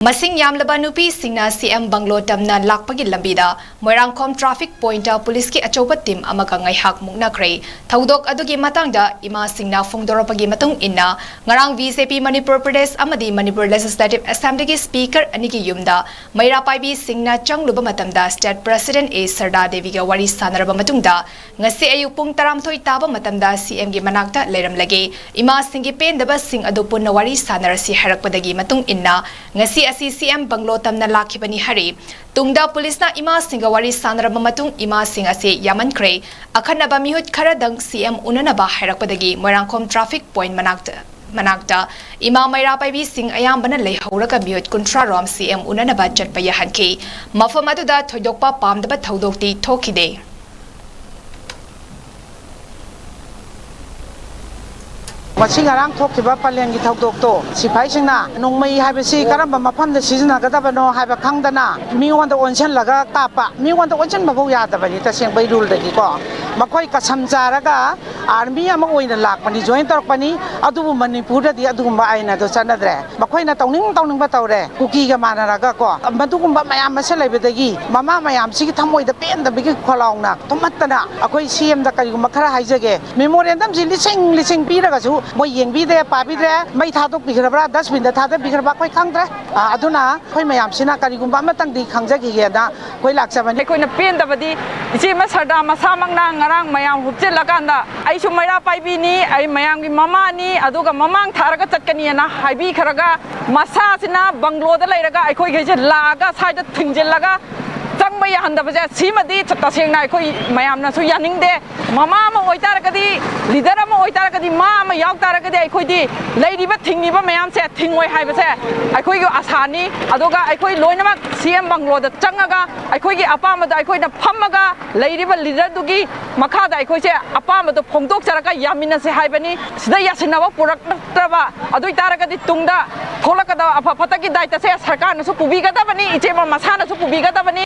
Masing yamlaba nupi singna CM Banglo tamna lakpagi lambida Moirangkhom traffic point police ki achoba team amaga ngaihak mukna kre thaudok adugi matangda ima singna phongdoropagi matung inna ngarang BJP Manipur Pradesh amadi Manipur Legislative Assembly ki speaker anigi yumda Maira Paibi singna changluba matamda State President A Sarda Devi ga wari sanaraba matungda ngasi ayu pung 13 taba matamda CM gi manakta leiramlage ima singi pendaba sing adu punna wari sanarasi harakpadagi matung inna ngasi CM Banglo tamna lakhibani hari tungda police na ima singa wari sanaraba matung ima sing ase yaman kre akhanaba mihut kharadang CM unanaba hairakpadagi Moirangkhom traffic point manakta ima Maira Paibi sing ayambana leihawraga mihut kuntra rom CM unanaba chatpa yahanki mafam aduda thoidokpa pamdaba thaudokti thokide Masing arang thokkiba palen gi thaudokto sipaisingna nongmai haibasi karamba mafamda sizna gadabano haiba khangdana miwanda onsen laga tapa miwanda onsen babu yadabani taseng bai rule dagi ko makoi kasam jaraga army ama oina lakpani join torpani adubu Manipur da di adugumba aina do chanadre makoi na tawning ba tawre kuki ga manaraga ko madugumba mayam masa laibedagi mama mayam sigi thamoi da pen da bigi kholaungna tomattana akoi CM da kari makhara haijage memorandum ji lising piraga su moi yengbide pabide mai thadok bigrabra 10 bin da thada bigraba koi khangdre aduna koi mayam sina kari gumba matang di khangjagi ge da koi lakchabani koi na pen da badi ichi ma sarda masa mangna ngarang mayam hupche laganda ai su Maira Paibi ni ai mayam gi mama ni aduga mamang tharaga chatkani na haibi kharaga masa sina Banglo da lairaga ai koi ge laga saida thingjil laga changba ya handa baje simadi taseng na koi mayam na su yaningde mama ma oitaragadi leader ma oitaragadi ma ma yautaragadi ai koi di leiriba thingniba mayam se thingoi haibase ai koi gi asani aduga ai koi loinamak CM Banglo da changaga ai koi gi apama da ai koi na phammaga leiriba leader dugi makha da ai koi se apama da phongdok charaga yamina se haibani sida yasinaba puraktraba adui taragadi tungda tholakada apa pataki daita se sarkar na su pubiga da bani iche ma masana su pubiga da bani